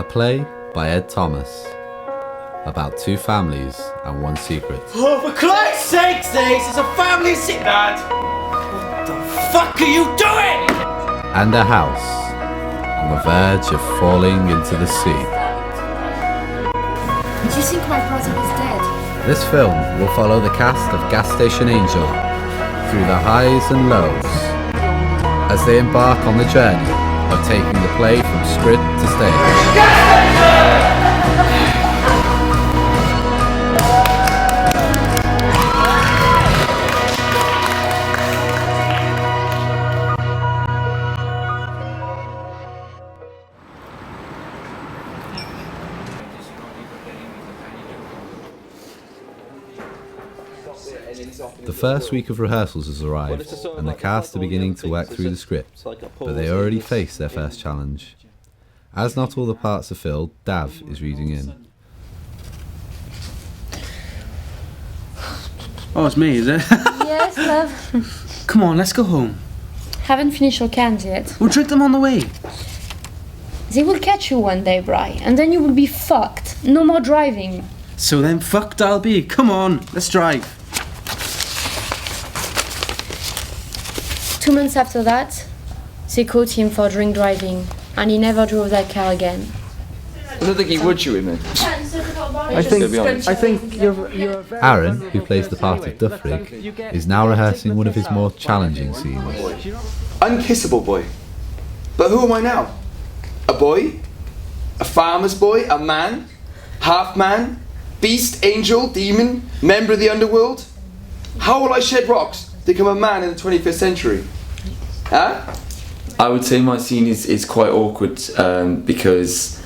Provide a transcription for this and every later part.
play by Ed Thomas about two families and one secret. Oh, for Christ's sake, Ace, it's a family Dad! What the fuck are you doing? And a house on the verge of falling into the sea. Do you think my brother is dead? This film will follow the cast of Gas Station Angel through the highs and lows as they embark on the journey of taking the play from script to stage. The first week of rehearsals has arrived, and the cast are beginning to work through the script, but they already face their first challenge. As not all the parts are filled, Dav is reading in. Oh, it's me, is it? Yes, love. Come on, let's go home. Haven't finished your cans yet. We'll drink them on the way. They will catch you one day, Bri, and then you will be fucked. No more driving. So then fucked I'll be. Come on, let's drive. 2 months after that, they caught him for drink driving, and he never drove that car again. I don't think he would shoot him. I think you're Aaron, who plays the part of Duffrig, is now rehearsing one of his more challenging scenes. Unkissable boy. But who am I now? A boy? A farmer's boy? A man? Half man? Beast? Angel? Demon? Member of the underworld? How will I shed rocks to become a man in the 25th century? Huh? I would say my scene is quite awkward because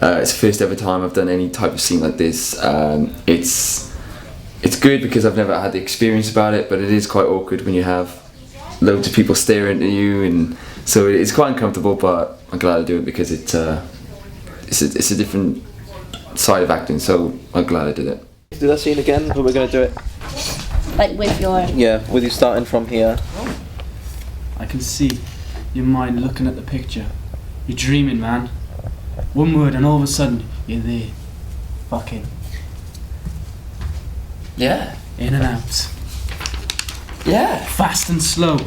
it's the first ever time I've done any type of scene like this. It's good because I've never had the experience about it, but it is quite awkward when you have loads of people staring at you, and so it's quite uncomfortable. But I'm glad I do it because it's a different side of acting. So I'm glad I did it. Do that scene again, but we're going to do it. Like with your... Yeah, with you starting from here. I can see your mind looking at the picture. You're dreaming, man. One word and all of a sudden, you're there. Fucking. Yeah. In and out. Yeah. Fast and slow.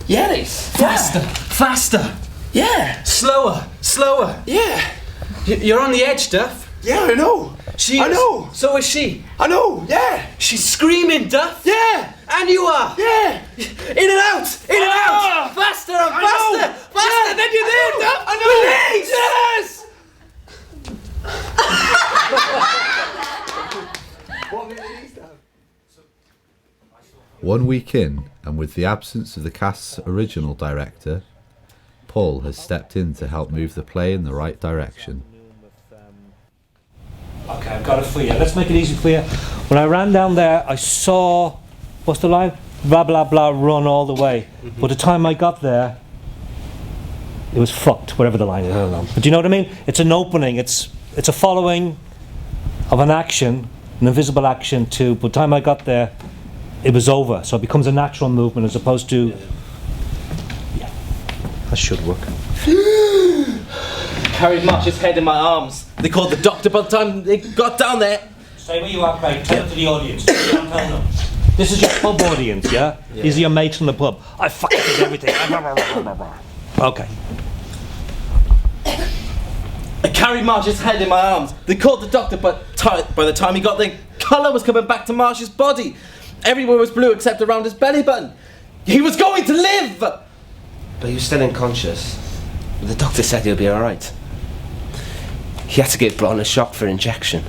Yeah, Ace. Faster. Faster. Yeah. Slower. Slower. Yeah. You're on the edge, Duff. Yeah, I know. I know. So is she. I know. Yeah. She's screaming, Duff. Yeah. And you are. Yeah. In and out. In and out. Faster and faster. Faster. Then you're there, Duff. I know. Release. Yes. One week in, and with the absence of the cast's original director, Paul has stepped in to help move the play in the right direction. Okay, I've got it for you. Let's make it easy for you. When I ran down there, I saw, what's the line? Blah, blah, blah, run all the way. By the time I got there, it was fucked, whatever the line is, I don't know. But do you know what I mean? It's an opening, it's a following of an action, an invisible action to, by the time I got there, it was over. So it becomes a natural movement as opposed to, yeah, that should work. Carried Marsh's head in my arms. They called the doctor by the time they got down there. Stay where you are, Craig. Tell it to the audience. Don't tell them. This is your pub audience, yeah? These are your mates from the pub. I fucking did everything. Okay. I carried Marsh's head in my arms. They called the doctor, but by the time he got there, colour was coming back to Marsh's body. Everywhere was blue except around his belly button. He was going to live! But he was still unconscious. The doctor said he'll be alright. He had to get brought on a shock for injection.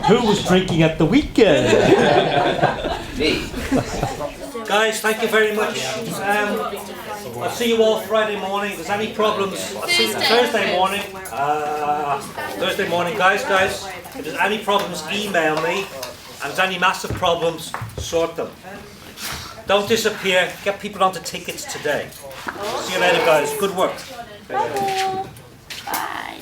Who was drinking at the weekend? Guys, thank you very much. I'll see you all Friday morning. If there's any problems, I'll see you Thursday morning. Thursday morning, guys. If there's any problems, email me. And if there's any massive problems, sort them. Don't disappear. Get people onto tickets today. See you later, guys. Good work. Bye.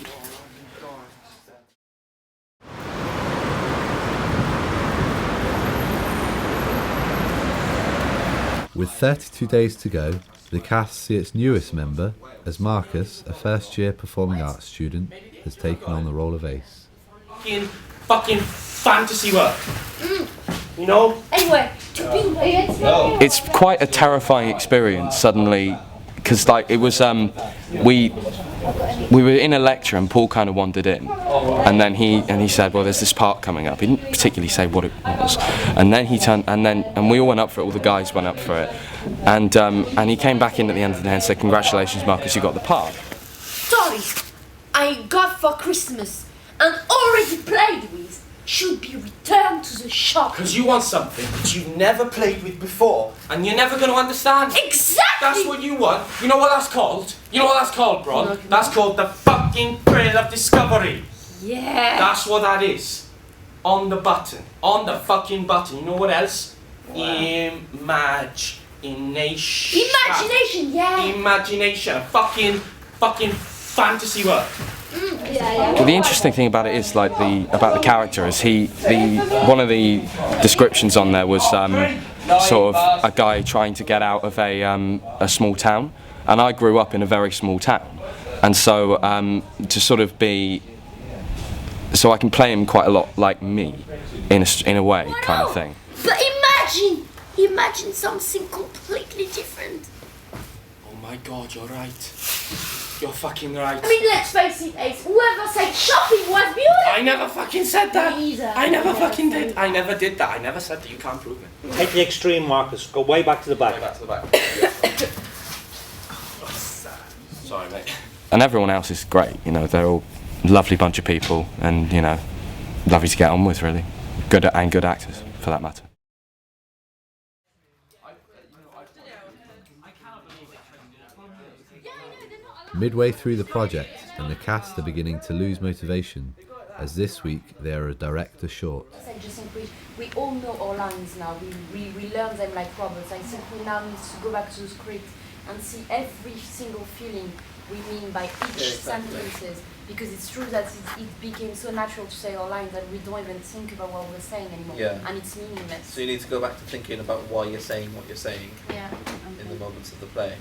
With 32 days to go, the cast see its newest member, as Marcus, a first-year performing arts student, has taken on the role of Ace. Fucking fantasy work. You know? Anyway, It's quite a terrifying experience suddenly, because like it was we were in a lecture and Paul kind of wandered in, and then he said, well, there's this part coming up. He didn't particularly say what it was, and then he turned and we all went up for it. All the guys went up for it, and he came back in at the end of the day and said, congratulations, Marcus, you got the part. Toys I got for Christmas and already played with should be returned to the shop. Because you want something that you've never played with before and you're never going to understand. Exactly! That's what you want. You know what that's called? You know what that's called, bro? That's called the fucking thrill of discovery. Yeah. That's what that is. On the button. On the fucking button. You know what else? Imagination. Imagination, yeah. Imagination. Fucking fantasy work. Well, the interesting thing about it is about the character is one of the descriptions on there was sort of a guy trying to get out of a small town, and I grew up in a very small town, and so to sort of be, so I can play him quite a lot like me in a way, kind of thing. But imagine something completely different. Oh my God, you're right. You're fucking right. I mean, let's face it, Ace. Whoever said shopping was beautiful? I never fucking said that. Me either. I never fucking did. I never did that. I never said that. You can't prove it. Take the extreme, Marcus. Go way back to the back. Way back to the back. Sorry, mate. And everyone else is great, you know, they're all a lovely bunch of people, and you know, lovely to get on with, really. Good actors, for that matter. Midway through the project, and the cast are beginning to lose motivation, as this week they are a director short. I just think we all know our lines now. We learn them like robots. I think we now need to go back to the script and see every single feeling we mean by each sentences, because it's true that it became so natural to say our lines that we don't even think about what we're saying anymore, and it's meaningless. So you need to go back to thinking about why you're saying what you're saying in the moments of the play.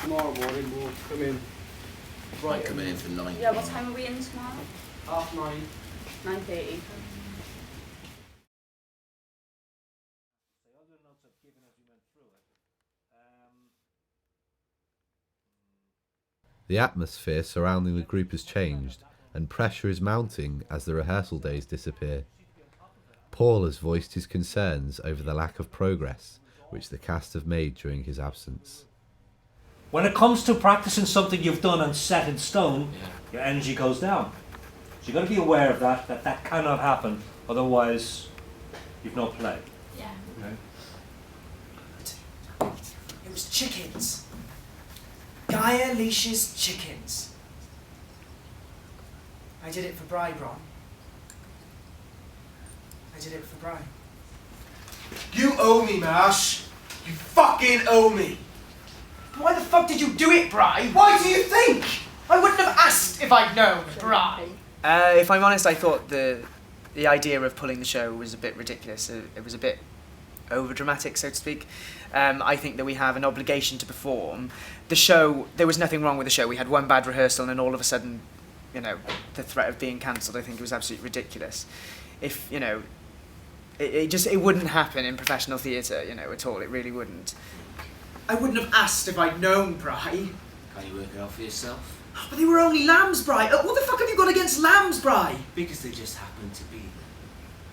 Tomorrow morning we'll come in. Right, coming in for 9. Yeah, what time are we in tomorrow? 9:30. 9:30. The atmosphere surrounding the group has changed, and pressure is mounting as the rehearsal days disappear. Paul has voiced his concerns over the lack of progress which the cast have made during his absence. When it comes to practicing something you've done and set in stone, your energy goes down. So you've got to be aware of that cannot happen, otherwise you've no play. Yeah. Okay? It was chickens. Gaia leashes chickens. I did it for Bri, Bron. I did it for Bri. You owe me, Marsh. You fucking owe me. Why the fuck did you do it, Bri? Why do you think? I wouldn't have asked if I'd known, Bri. If I'm honest, I thought the idea of pulling the show was a bit ridiculous. It was a bit over-dramatic, so to speak. I think that we have an obligation to perform. The show, there was nothing wrong with the show. We had one bad rehearsal and all of a sudden, you know, the threat of being cancelled, I think it was absolutely ridiculous. If, you know, it wouldn't happen in professional theatre, you know, at all. It really wouldn't. I wouldn't have asked if I'd known, Bri. Can't you work it out for yourself? But they were only lambs, Bri. What the fuck have you got against lambs, Bri? Because they just happen to be them.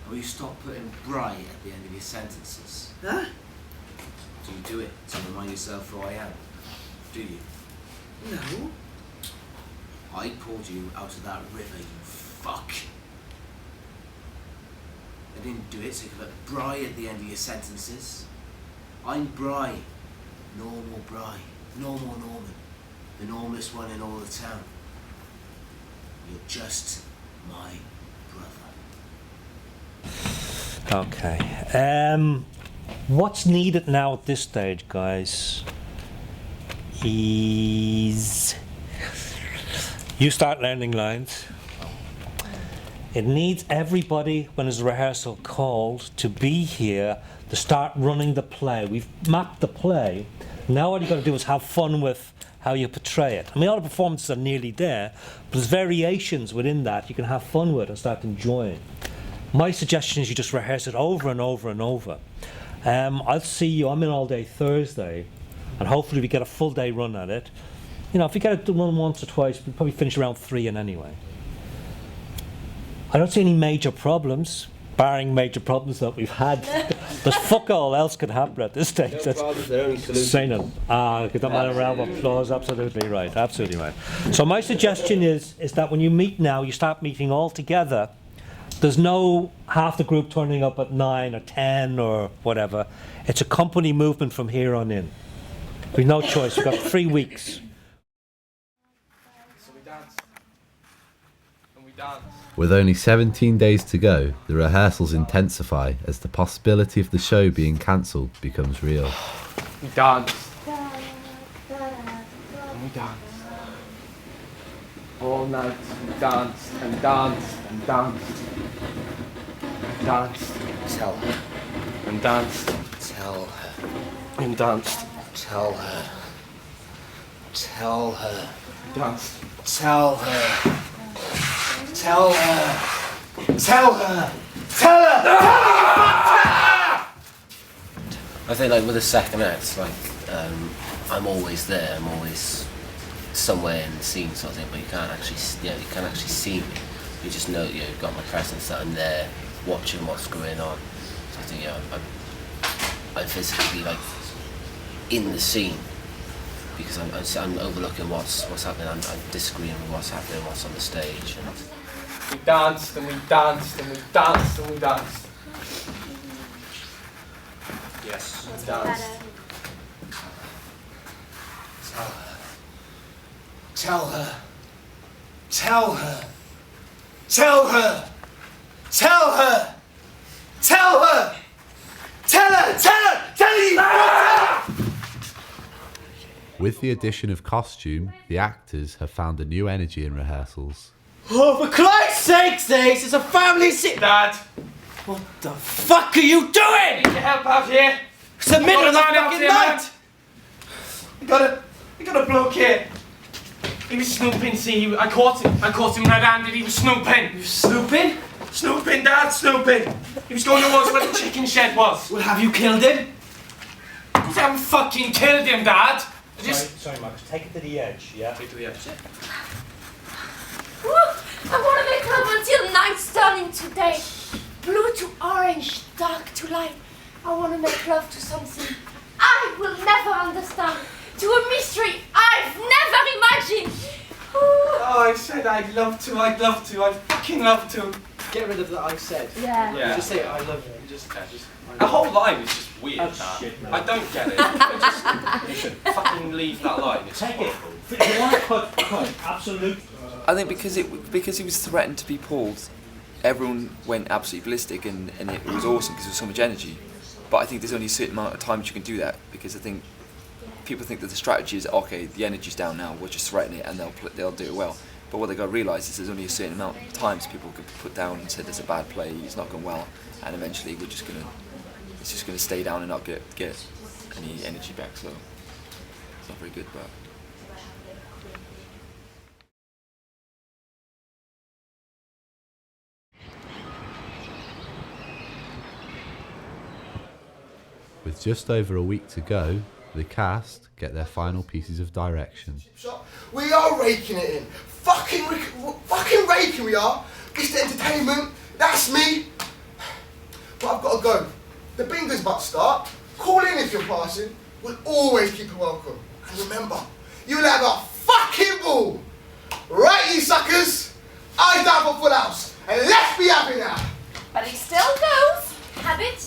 Will you stop putting Bri at the end of your sentences? Huh? Do you do it to remind yourself who I am? Do you? No. I pulled you out of that river, you fuck. I didn't do it so you could put Bri at the end of your sentences. I'm Bri. Normal Bri. Normal Norman. The normalest one in all the town. You're just my brother. Okay. What's needed now at this stage, guys, is you start learning lines. It needs everybody, when there's a rehearsal called, to be here to start running the play. We've mapped the play. Now all you've got to do is have fun with how you portray it. I mean, all the performances are nearly there, but there's variations within that you can have fun with and start enjoying. My suggestion is you just rehearse it over and over and over. I'll see you, I'm in all day Thursday, and hopefully we get a full day run at it. You know, if we get it done once or twice, we'll probably finish around 3 in anyway. I don't see any major problems, barring major problems that we've had. There's fuck all else could happen at this stage. No problems, they're only solutions. Saying them. Give them a round of applause. Absolutely right. Absolutely right. So my suggestion is that when you meet now, you start meeting all together. There's no half the group turning up at 9 or 10 or whatever. It's a company movement from here on in. We've no choice. We've got 3 weeks. So we dance. And we dance. With only 17 days to go, the rehearsals intensify as the possibility of the show being cancelled becomes real. We dance. And we dance. All night we danced and danced and danced. Danced. Tell her. And danced. Tell her. And danced. Tell her. Tell her. Danced. Tell her. Tell her. Tell her. Tell her. I think like with the second act, like I'm always there. I'm always somewhere in the scene, sort of thing. But you can't actually, you can't actually see me. You just know you've got my presence, that I'm there, watching what's going on. So I think I'm physically like in the scene because I'm overlooking what's happening. I'm disagreeing with what's happening, what's on the stage. And we danced and we danced and we danced and we danced. Yes, we danced. Tell her. Tell her. Tell her. Tell her. Tell her. Tell her. Tell her. Tell you. With the addition of costume, the actors have found a new energy in rehearsals. Oh, for Christ's sakes, Ace, it's a family Dad! What the fuck are you doing? I need your help out here. It's the middle of the fucking night! I got a bloke here. He was snooping, see, I caught him red-handed, he was snooping. You snooping? Snooping, Dad, snooping. He was going towards where the chicken shed was. Well, have you killed him? I haven't fucking killed him, Dad. Sorry, Marcus, take it to the edge, yeah? Take it to the edge. I want to make love until night's turn into day. Blue to orange, dark to light. I want to make love to something I will never understand. To a mystery I've never imagined. Oh, I said I'd love to, I'd fucking love to. Get rid of that I said. Yeah. Just say I love you. The whole line is just weird, Oh, Dad. shit, man. I don't get it. You should fucking leave that line. It's Take it. horrible. If you want to cut, absolute. I think because he was threatened to be pulled, everyone went absolutely ballistic, and it was awesome because there was so much energy. But I think there's only a certain amount of times you can do that, because I think people think that the strategy is, okay, the energy's down now, we'll just threaten it and they'll do it well. But what they got to realise is there's only a certain amount of times people could put down and say there's a bad play, it's not going well, and eventually it's just gonna stay down and not get any energy back. So it's not very good, but. With just over a week to go, the cast get their final pieces of direction. We are raking it in. Fucking raking we are. Mr. Entertainment, that's me. But I've got to go. The bingo's about to start. Call in if you're passing. We'll always keep you welcome. And remember, you'll have a fucking ball. Right, you suckers? Eyes down for Full House. And let's be happy now. But he still goes. Habit.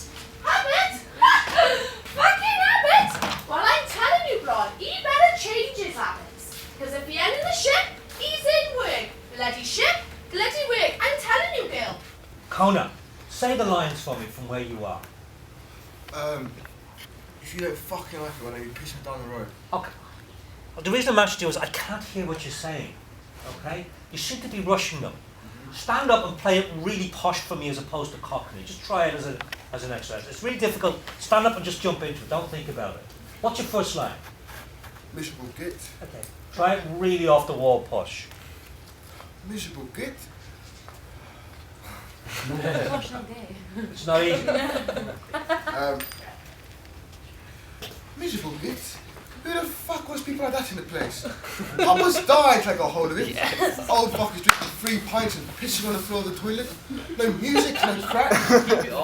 Fucking habit. Well, I'm telling you, Ron, he better change his habits. Because if he ain't in the ship, he's in work. Bloody ship, bloody work. I'm telling you, Gil. Kona, say the lines for me from where you are. If you don't fucking like it, why don't you push me down the road? Okay. Well, the reason I'm asking you is I can't hear what you're saying. Okay? You seem to be rushing them. stand up and play it really posh for me as opposed to Cockney. Just try it as an exercise. It's really difficult. Stand up and just jump into it. Don't think about it. What's your first line? Miserable git. Okay. Try it really off the wall posh. Miserable git. It's not easy. Miserable git. Who the fuck was people like that in the place? I was dying till I got hold of it. Yes. Old fuckers drinking 3 pints and pissing on the floor of the toilet. No music, no crack.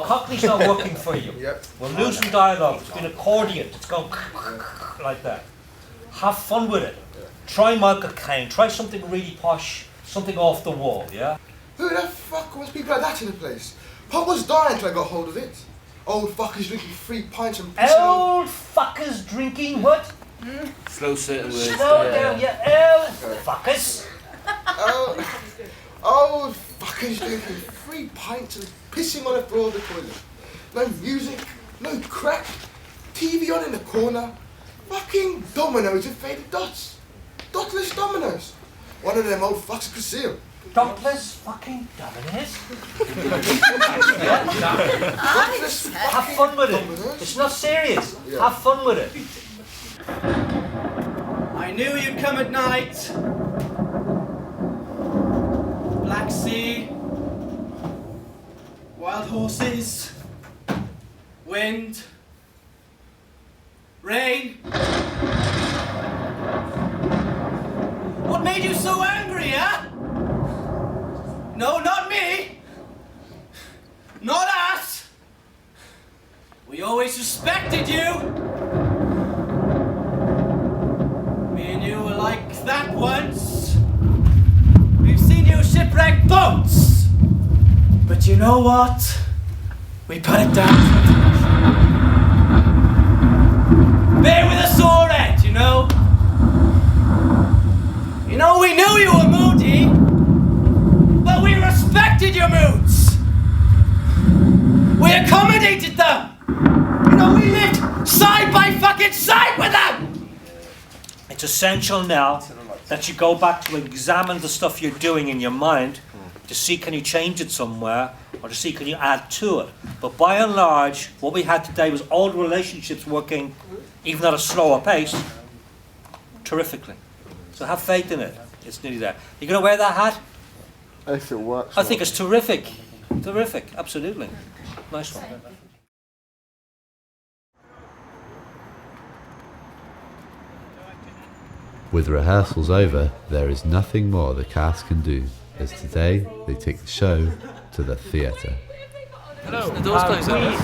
Cockney's not working for you. Yep. We'll lose some dialogue. It's been accordion. It's going like that. Have fun with it. Try Michael Caine. Try something really posh. Something off the wall, yeah? Who the fuck was people like that in the place? Pop was dying till I got hold of it. Old fuckers drinking 3 pints and pissing on... Old fuckers drinking what? Slow certain words. Slow down, yeah. Old fuckers. Old fuckers drinking 3 pints and pissing on the floor of the toilet. No music, no crack, TV on in the corner. Fucking dominoes with faded dots. Dotless dominoes. One of them old fucks could see them. Dotless fucking dominoes? Dotless Have fun with it. It's not serious. Yeah. Have fun with it. I knew you'd come at night. Black sea, wild horses, wind, rain. What made you so angry, huh? No, not me. Not us. We always respected you. Me and you were like that once. We've seen you shipwreck boats. But you know what? We put it down. Bear with a sore head, you know? You know, we knew you were moody, but we respected your moods. We accommodated them. You know, we lived side by fucking side with them. It's essential now that you go back to examine the stuff you're doing in your mind to see can you change it somewhere or to see can you add to it. But by and large, what we had today was old relationships working, even at a slower pace, terrifically. So have faith in it. It's nearly there. You going to wear that hat? If it works. I think it's terrific. Terrific, absolutely. Nice one. With rehearsals over, there is nothing more the cast can do, as today they take the show to the theatre. Hello, we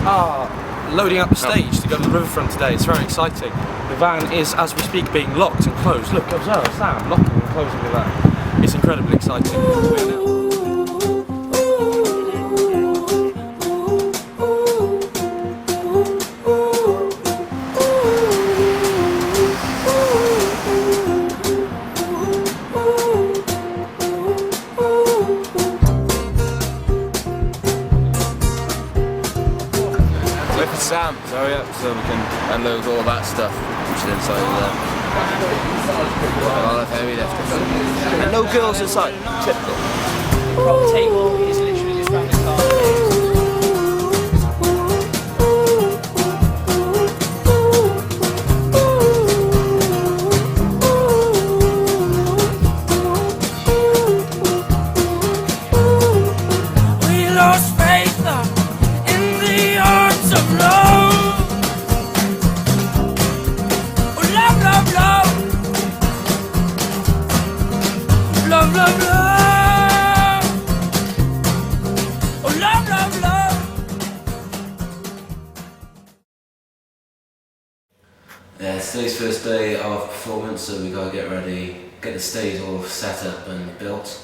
are loading up the stage to go to the riverfront today. It's very exciting. The van is, as we speak, being locked and closed. Look, observe, Sam, locking and closing the van. It's incredibly exciting. Sam, hurry up so we can unload all that stuff which is inside of there. All the heavy left. And no girls inside. Typical. The prop table is literally just around the car. Yeah, it's today's first day of performance, so we gotta get ready, get the stage all set up and built,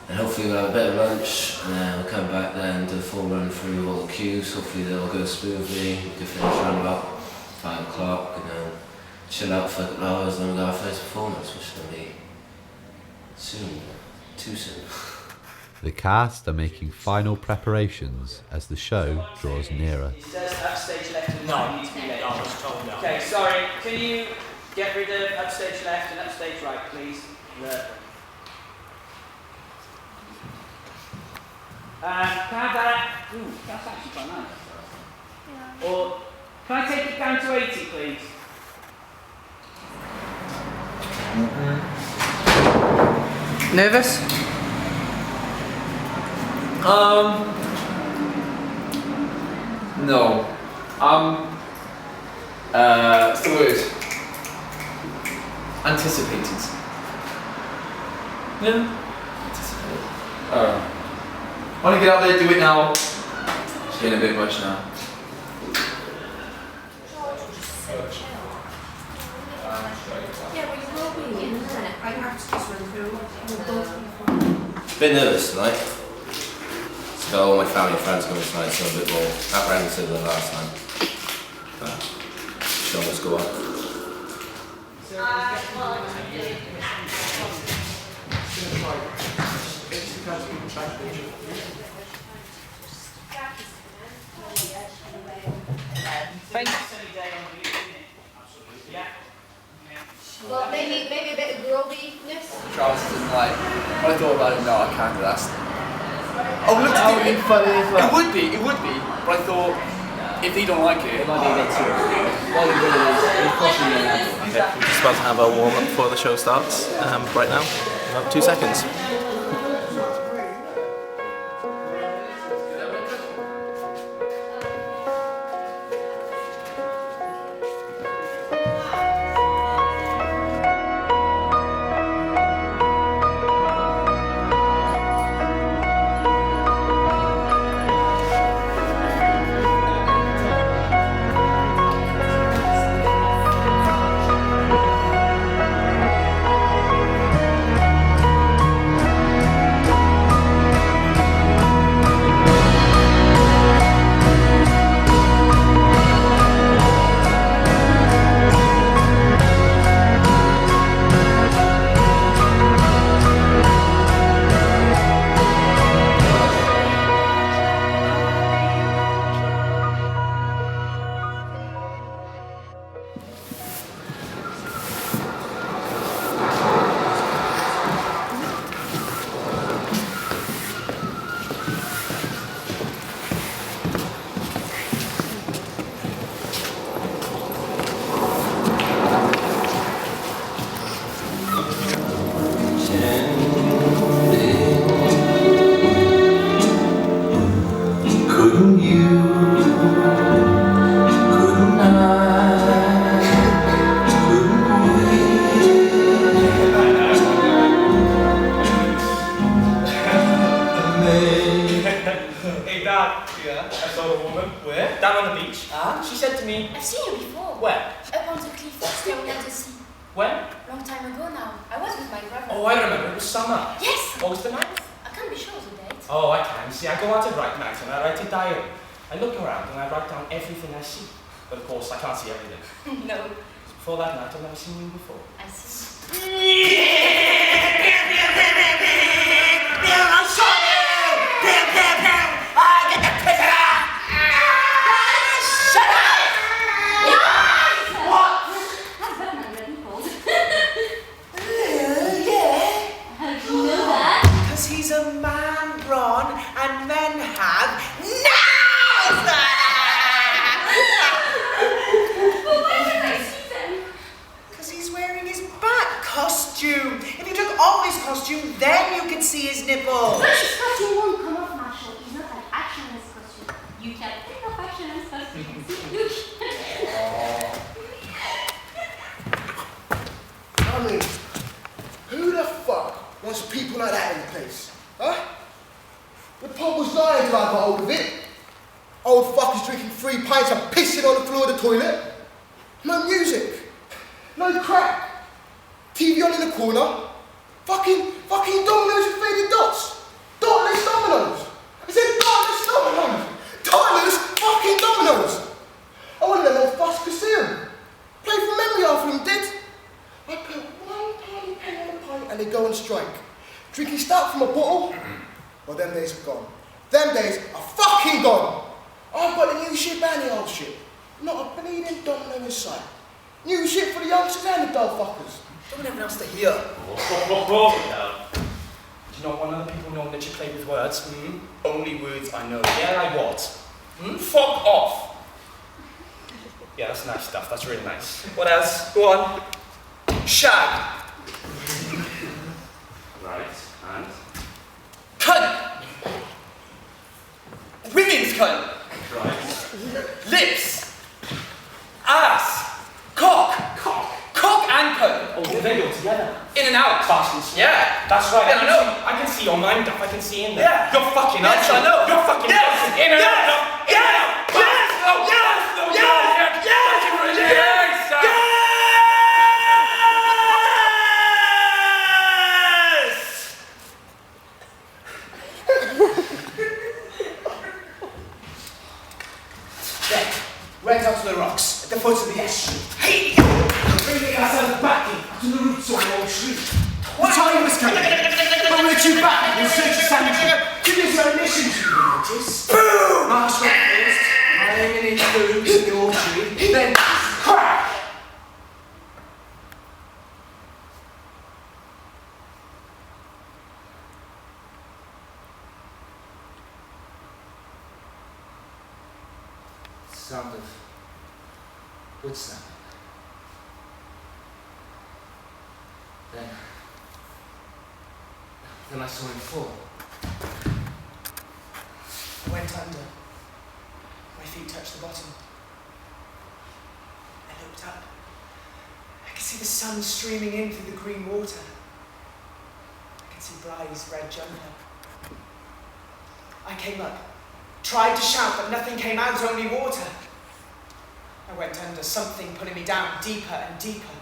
and hopefully we'll have a bit of lunch, and then we'll come back then, do a full run through all the cues. Hopefully they'll go smoothly. We can finish around about 5 o'clock, and then chill out for a couple of hours, and then we'll go our first performance, which is gonna be soon, too soon. The cast are making final preparations as the show draws nearer. He says upstage left and No, need to be late. no, I was told no. Okay, sorry. Can you get rid of upstage left and upstage right, please? Can I have that? Ooh, that's actually quite nice. Yeah. Or can I take it down to 80, please? Nervous? No. What's the word? Anticipated. Yeah. Anticipated. I want to get out there, do it now. It's getting a bit much now. A bit nervous tonight. It's got all my family and friends coming tonight, so I'm a bit more apprehensive than last time. But show must go on. Well, maybe a bit of grogginess. Travis doesn't like. When I thought about it, no, I can't do that. Oh, look, that would be funny as well. It would be, but I thought if they don't like it, It might be a bit too. Well, it really is. Of course you know. Okay, we're just about to have our warm up before the show starts. Right now, we have 2 seconds. Hey Dad, yeah, I saw the woman. Where? Down on the beach. She said to me, I've seen you before. where? Up on the cliff, staring at the sea. When? Long time ago now. I was with my brother. Oh, I remember, it was summer. Yes! August the 9th? I can't be sure of the date. Oh, I can. See, I go out at right night and I write a diary. I look around and I write down everything I see. But of course, I can't see everything. No. Before that night, I've never seen you before. I see. I'll show you! Get the prisoner! Shut up! What? That's better than red nipples. Yeah. How do you know that? Because he's a man, Ron, and men have nails! But why did I see them? Because he's wearing his bat costume. If you took off his costume, then you could see his nipples. But his costume won't come off, Marshall. He's not like action in his costume. You can take off action in his costume. You can. I mean, who the fuck wants people like that in the place? Huh? The pub was lying till I got hold of it. Old fuckers drinking 3 pints and pissing on the floor of the toilet. No music. No crack. TV on in the corner. Fucking dominoes and faded dots. Dotless dominoes. I said dotless dominoes. Dotless fucking dominoes. I wanted them old fucks to see them. Play from memory after them dead. I put 1 tiny penny on a pint and they go on strike. Drinking stout from a bottle. Well, them days are gone. Them days are fucking gone. I've got the new ship and the old ship. Not a bleeding domino in sight. New shit for the youngsters and the dull fuckers. Don't have else to hear. Do you not want other people knowing that you play with words? Only words I know. Yeah, like what? Fuck off! Yeah, that's nice stuff. That's really nice. What else? Go on. Shag. Right, and? Cunt! Women's cunt! Right. Lips! Ass! Cock! Cock and cunt! Oh, they go together. In and out. Bastards. Yeah. That's right. Yeah, I know. I can see your mind up. I can see in there. Yeah. You're fucking Yes, up. I know. You're fucking Yes. in and Yes. out. In and out. Yes. No. Yes. No. Yes. Yes. Then, went out to the rocks at the foot of the estuary. Hey! Bringing ourselves back to the roots of the old tree. The time was coming. But we're too back in search of sanity. To this our mission, you notice. Boom! March went first, hanging into the roots of the old tree. Then, crack! Sound of wood snapping. Then I saw him fall. I went under. My feet touched the bottom. I looked up. I could see the sun streaming in through the green water. I could see Bry's red jumper. I came up. Tried to shout, but nothing came out, only water. I went under, something pulling me down deeper and deeper.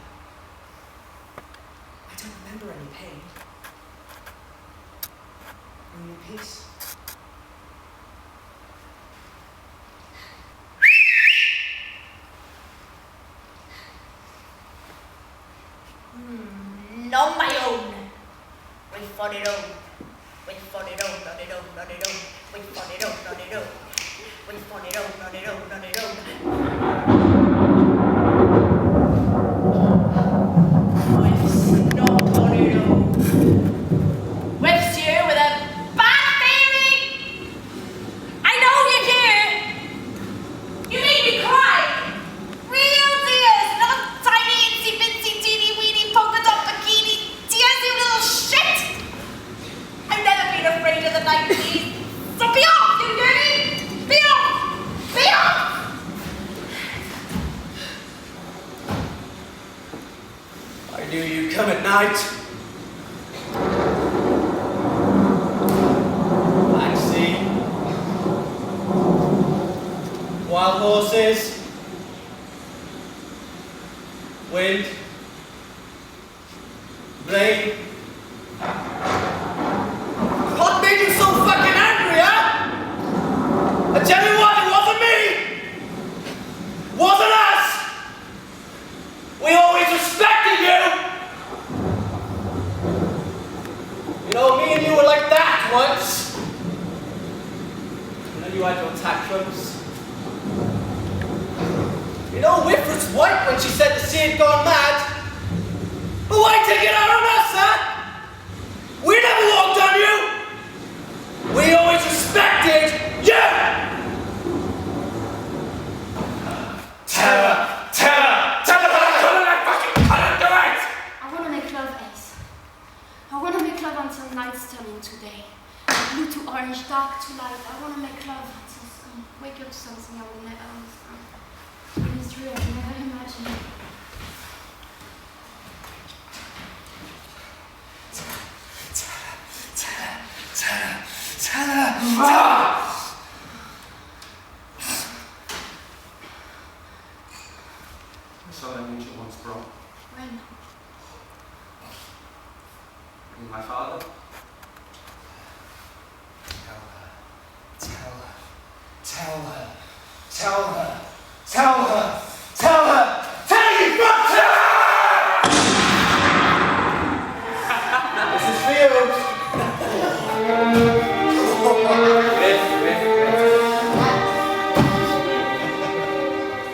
I don't remember any pain. Only peace. Not my own. We fought it on. We fought it on, not it on, not it on. We fought it on, not it on. We fought it on, not it on, not it on. Whips you with a bad feeling. I know you do. You made me cry. Real tears, not tiny itsy bitsy teeny weeny polka dot bikini tears, you little shit. I've never been afraid of the night, please. So be off, you dirty. Be off. Be off. I knew you'd come at night. I see. Wild horses. Wind. Rain. What made you so fucking angry, huh? I tell you what, it wasn't me. Wasn't us. We always respected you. You know, me and you were like that once. You know, you had your tantrums. You know, Whiff was white when she said the sea had gone mad. But why take it out on us, huh? We never walked on you. We always respected you. Terror, terror, terror! I want to make love, Ace. I want to make love until night's turning to day. Blue to orange, dark to light. I want to make love until sun. Wake up to something I will never understand. A mystery I've never imagined. I saw that angel once, bro. When? And my father. Tell her, tell her, tell her, tell her, tell her, tell you, fuck, tell her! This is for you.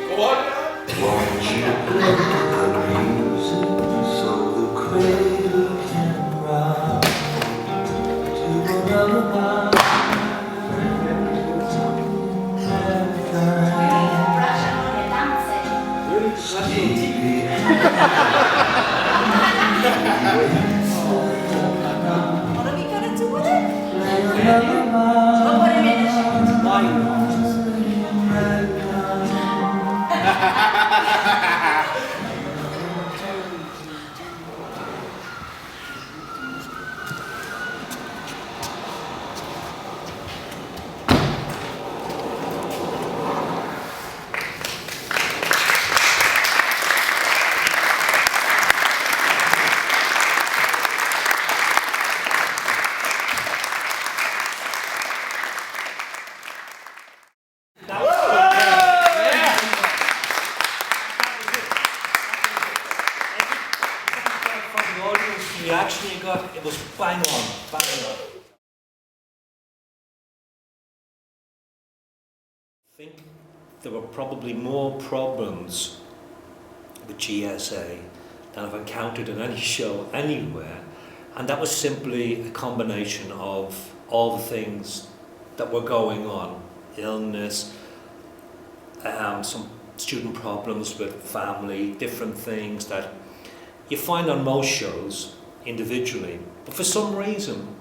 Go on. Won't you play good music so the cradle can rock? What are we gonna do with it? We'll put him in the shed. From the audience reaction you got, it was bang on, bang on. I think there were probably more problems with GSA than I've encountered in any show anywhere, and that was simply a combination of all the things that were going on. Illness, some student problems with family, different things that you find on most shows individually, but for some reason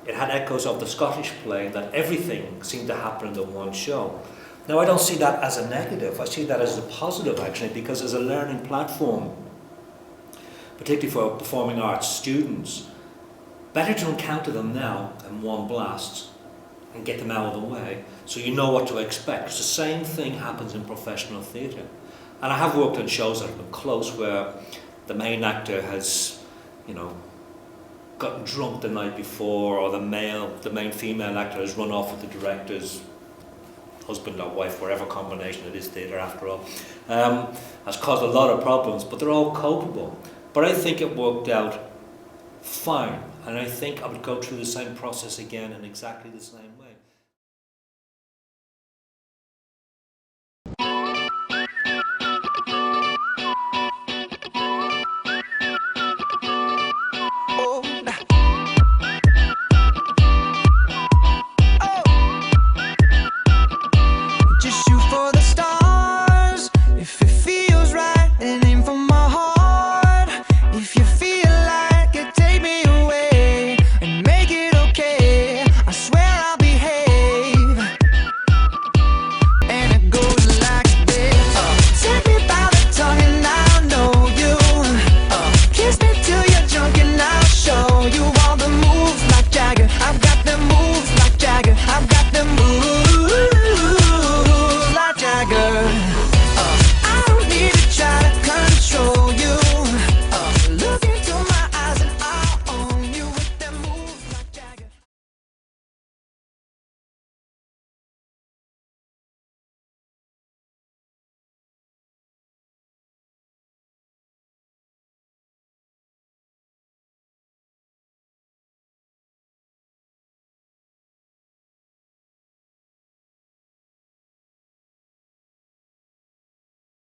it had echoes of the Scottish play that everything seemed to happen in the one show. Now I don't see that as a negative, I see that as a positive actually, because as a learning platform, particularly for performing arts students, better to encounter them now in one blast and get them out of the way so you know what to expect. The same thing happens in professional theatre. And I have worked on shows that have been close where the main actor has, gotten drunk the night before, or the main female actor has run off with the director's husband or wife, whatever combination it is theatre after all, has caused a lot of problems, but they're all copable. But I think it worked out fine, and I think I would go through the same process again in exactly the same way.